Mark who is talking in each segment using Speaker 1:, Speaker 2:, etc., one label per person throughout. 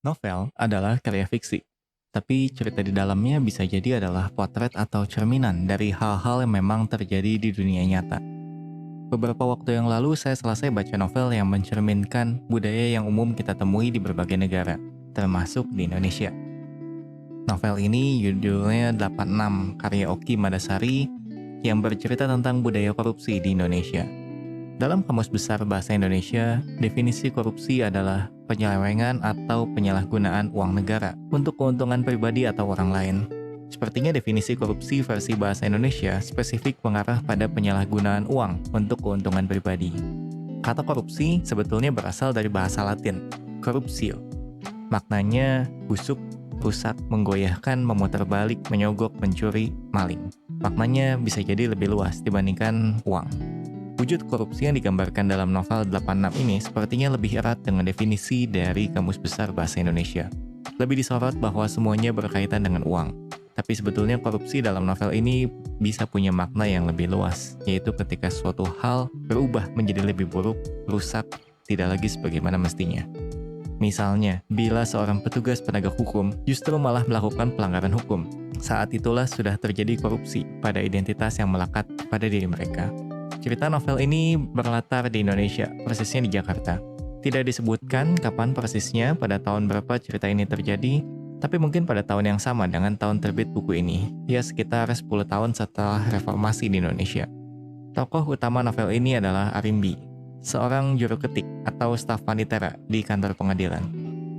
Speaker 1: Novel adalah karya fiksi, tapi cerita di dalamnya bisa jadi adalah potret atau cerminan dari hal-hal yang memang terjadi di dunia nyata. Beberapa waktu yang lalu saya selesai baca novel yang mencerminkan budaya yang umum kita temui di berbagai negara, termasuk di Indonesia. Novel ini judulnya 86 karya Oki Madasari yang bercerita tentang budaya korupsi di Indonesia. Dalam Kamus Besar Bahasa Indonesia, definisi korupsi adalah penyelewengan atau penyalahgunaan uang negara untuk keuntungan pribadi atau orang lain. Sepertinya definisi korupsi versi Bahasa Indonesia spesifik mengarah pada penyalahgunaan uang untuk keuntungan pribadi. Kata korupsi sebetulnya berasal dari bahasa Latin, corruptio. Maknanya busuk, rusak, menggoyahkan, memutar balik, menyogok, mencuri, maling. Maknanya bisa jadi lebih luas dibandingkan uang. Wujud korupsi yang digambarkan dalam novel 86 ini sepertinya lebih erat dengan definisi dari Kamus Besar Bahasa Indonesia. Lebih disorot bahwa semuanya berkaitan dengan uang. Tapi sebetulnya korupsi dalam novel ini bisa punya makna yang lebih luas, yaitu ketika suatu hal berubah menjadi lebih buruk, rusak, tidak lagi sebagaimana mestinya. Misalnya, bila seorang petugas penegak hukum justru malah melakukan pelanggaran hukum, saat itulah sudah terjadi korupsi pada identitas yang melekat pada diri mereka. Cerita novel ini berlatar di Indonesia, persisnya di Jakarta. Tidak disebutkan kapan persisnya pada tahun berapa cerita ini terjadi, tapi mungkin pada tahun yang sama dengan tahun terbit buku ini, ya sekitar 10 tahun setelah reformasi di Indonesia. Tokoh utama novel ini adalah Arimbi, seorang juru ketik atau staf panitera di kantor pengadilan.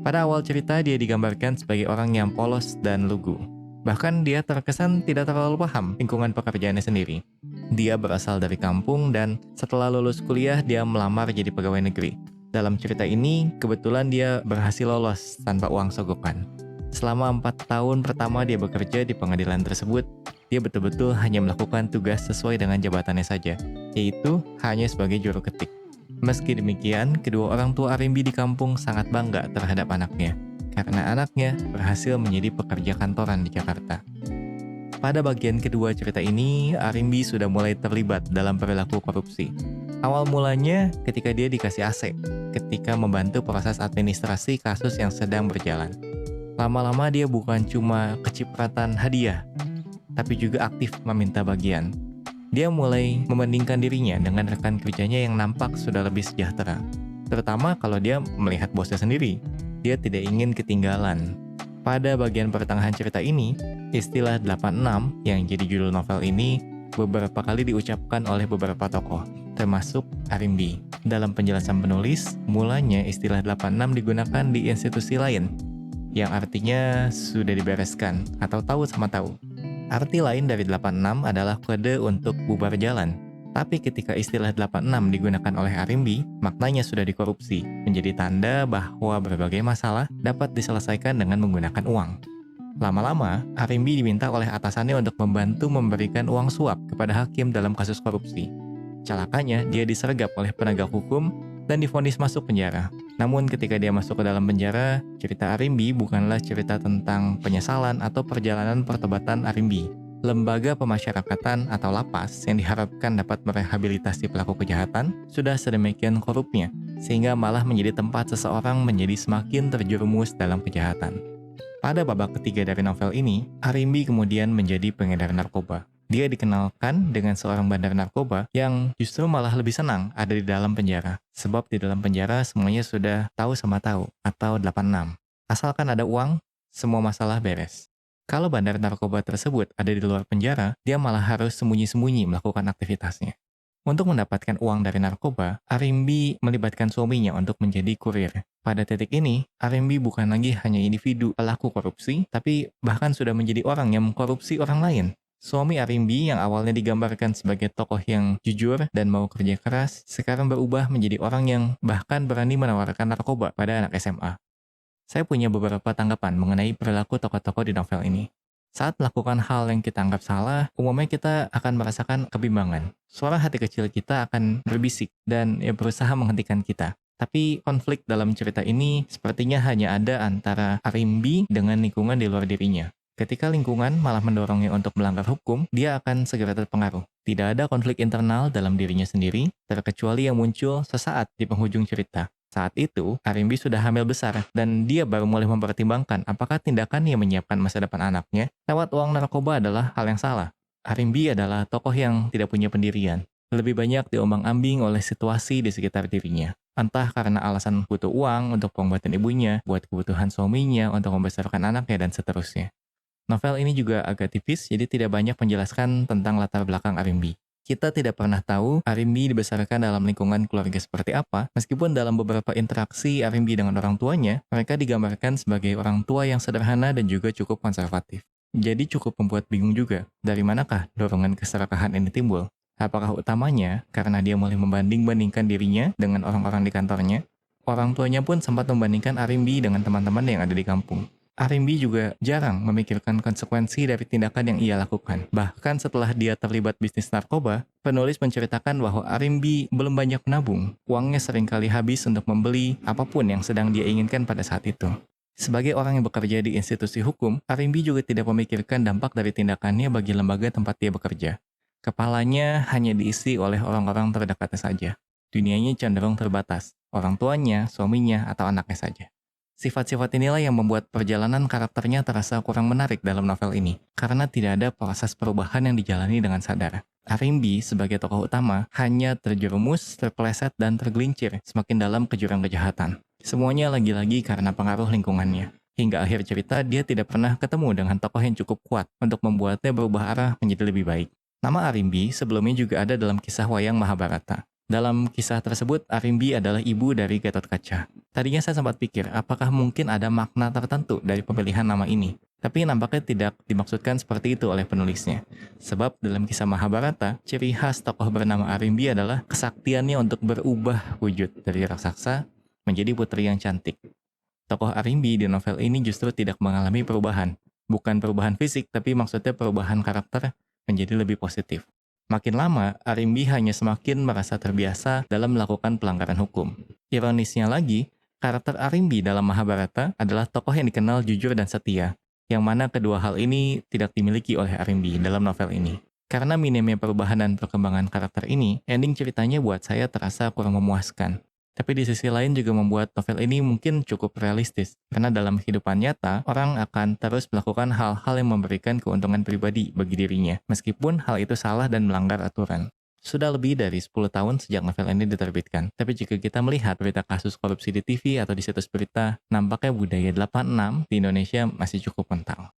Speaker 1: Pada awal cerita dia digambarkan sebagai orang yang polos dan lugu. Bahkan dia terkesan tidak terlalu paham lingkungan pekerjaannya sendiri. Dia berasal dari kampung dan setelah lulus kuliah dia melamar jadi pegawai negeri. Dalam cerita ini, kebetulan dia berhasil lolos tanpa uang sogokan. Selama 4 tahun pertama dia bekerja di pengadilan tersebut, dia betul-betul hanya melakukan tugas sesuai dengan jabatannya saja, yaitu hanya sebagai juru ketik. Meski demikian, kedua orang tua Arimbi di kampung sangat bangga terhadap anaknya, karena anaknya berhasil menjadi pekerja kantoran di Jakarta. Pada bagian kedua cerita ini, Arimbi sudah mulai terlibat dalam perilaku korupsi. Awal mulanya ketika dia dikasih AC, ketika membantu proses administrasi kasus yang sedang berjalan. Lama-lama dia bukan cuma kecipratan hadiah, tapi juga aktif meminta bagian. Dia mulai membandingkan dirinya dengan rekan kerjanya yang nampak sudah lebih sejahtera. Terutama kalau dia melihat bosnya sendiri. Dia tidak ingin ketinggalan. Pada bagian pertengahan cerita ini, istilah 86 yang jadi judul novel ini beberapa kali diucapkan oleh beberapa tokoh, termasuk Arimbi. Dalam penjelasan penulis, mulanya istilah 86 digunakan di institusi lain, yang artinya sudah dibereskan atau tahu sama tahu. Arti lain dari 86 adalah kode untuk bubar jalan. Tapi ketika istilah 86 digunakan oleh Arimbi, maknanya sudah dikorupsi, menjadi tanda bahwa berbagai masalah dapat diselesaikan dengan menggunakan uang. Lama-lama, Arimbi diminta oleh atasannya untuk membantu memberikan uang suap kepada hakim dalam kasus korupsi. Celakanya, dia disergap oleh penegak hukum dan divonis masuk penjara. Namun ketika dia masuk ke dalam penjara, cerita Arimbi bukanlah cerita tentang penyesalan atau perjalanan pertobatan Arimbi. Lembaga pemasyarakatan atau lapas yang diharapkan dapat merehabilitasi pelaku kejahatan sudah sedemikian korupnya, sehingga malah menjadi tempat seseorang menjadi semakin terjerumus dalam kejahatan. Pada babak ketiga dari novel ini, Arimbi kemudian menjadi pengedar narkoba. Dia dikenalkan dengan seorang bandar narkoba yang justru malah lebih senang ada di dalam penjara. Sebab di dalam penjara semuanya sudah tahu sama tahu atau 86. Asalkan ada uang, semua masalah beres. Kalau bandar narkoba tersebut ada di luar penjara, dia malah harus sembunyi-sembunyi melakukan aktivitasnya. Untuk mendapatkan uang dari narkoba, Arimbi melibatkan suaminya untuk menjadi kurir. Pada titik ini, Arimbi bukan lagi hanya individu pelaku korupsi, tapi bahkan sudah menjadi orang yang mengkorupsi orang lain. Suami Arimbi yang awalnya digambarkan sebagai tokoh yang jujur dan mau kerja keras, sekarang berubah menjadi orang yang bahkan berani menawarkan narkoba pada anak SMA. Saya punya beberapa tanggapan mengenai perilaku tokoh-tokoh di novel ini. Saat melakukan hal yang kita anggap salah, umumnya kita akan merasakan kebimbangan. Suara hati kecil kita akan berbisik dan berusaha menghentikan kita. Tapi konflik dalam cerita ini sepertinya hanya ada antara Arimbi dengan lingkungan di luar dirinya. Ketika lingkungan malah mendorongnya untuk melanggar hukum, dia akan segera terpengaruh. Tidak ada konflik internal dalam dirinya sendiri, terkecuali yang muncul sesaat di penghujung cerita. Saat itu, Arimbi sudah hamil besar, dan dia baru mulai mempertimbangkan apakah tindakannya menyiapkan masa depan anaknya lewat uang narkoba adalah hal yang salah. Arimbi adalah tokoh yang tidak punya pendirian. Lebih banyak diombang-ambing oleh situasi di sekitar dirinya. Entah karena alasan butuh uang untuk pengobatan ibunya, buat kebutuhan suaminya untuk membesarkan anaknya, dan seterusnya. Novel ini juga agak tipis, jadi tidak banyak menjelaskan tentang latar belakang Arimbi. Kita tidak pernah tahu Arimbi dibesarkan dalam lingkungan keluarga seperti apa, meskipun dalam beberapa interaksi Arimbi dengan orang tuanya, mereka digambarkan sebagai orang tua yang sederhana dan juga cukup konservatif. Jadi cukup membuat bingung juga, dari manakah dorongan keserakahan ini timbul? Apakah utamanya karena dia mulai membanding-bandingkan dirinya dengan orang-orang di kantornya? Orang tuanya pun sempat membandingkan Arimbi dengan teman-teman yang ada di kampung. Arimbi juga jarang memikirkan konsekuensi dari tindakan yang ia lakukan. Bahkan setelah dia terlibat bisnis narkoba, penulis menceritakan bahwa Arimbi belum banyak menabung. Uangnya seringkali habis untuk membeli apapun yang sedang dia inginkan pada saat itu. Sebagai orang yang bekerja di institusi hukum, Arimbi juga tidak memikirkan dampak dari tindakannya bagi lembaga tempat dia bekerja. Kepalanya hanya diisi oleh orang-orang terdekatnya saja. Dunianya cenderung terbatas. Orang tuanya, suaminya, atau anaknya saja. Sifat-sifat inilah yang membuat perjalanan karakternya terasa kurang menarik dalam novel ini, karena tidak ada proses perubahan yang dijalani dengan sadar. Arimbi sebagai tokoh utama hanya terjerumus, terpeleset, dan tergelincir semakin dalam ke jurang kejahatan. Semuanya lagi-lagi karena pengaruh lingkungannya. Hingga akhir cerita, dia tidak pernah ketemu dengan tokoh yang cukup kuat untuk membuatnya berubah arah menjadi lebih baik. Nama Arimbi sebelumnya juga ada dalam kisah wayang Mahabharata. Dalam kisah tersebut, Arimbi adalah ibu dari Gatotkaca. Tadinya saya sempat pikir, apakah mungkin ada makna tertentu dari pemilihan nama ini? Tapi nampaknya tidak dimaksudkan seperti itu oleh penulisnya. Sebab dalam kisah Mahabharata, ciri khas tokoh bernama Arimbi adalah kesaktiannya untuk berubah wujud dari raksasa menjadi putri yang cantik. Tokoh Arimbi di novel ini justru tidak mengalami perubahan. Bukan perubahan fisik, tapi maksudnya perubahan karakter menjadi lebih positif. Makin lama, Arimbi hanya semakin merasa terbiasa dalam melakukan pelanggaran hukum. Ironisnya lagi, karakter Arimbi dalam Mahabharata adalah tokoh yang dikenal jujur dan setia, yang mana kedua hal ini tidak dimiliki oleh Arimbi dalam novel ini. Karena minimnya perubahan dan perkembangan karakter ini, ending ceritanya buat saya terasa kurang memuaskan. Tapi di sisi lain juga membuat novel ini mungkin cukup realistis, karena dalam kehidupan nyata, orang akan terus melakukan hal-hal yang memberikan keuntungan pribadi bagi dirinya, meskipun hal itu salah dan melanggar aturan. Sudah lebih dari 10 tahun sejak novel ini diterbitkan, tapi jika kita melihat berita kasus korupsi di TV atau di situs berita, nampaknya budaya 86 di Indonesia masih cukup kental.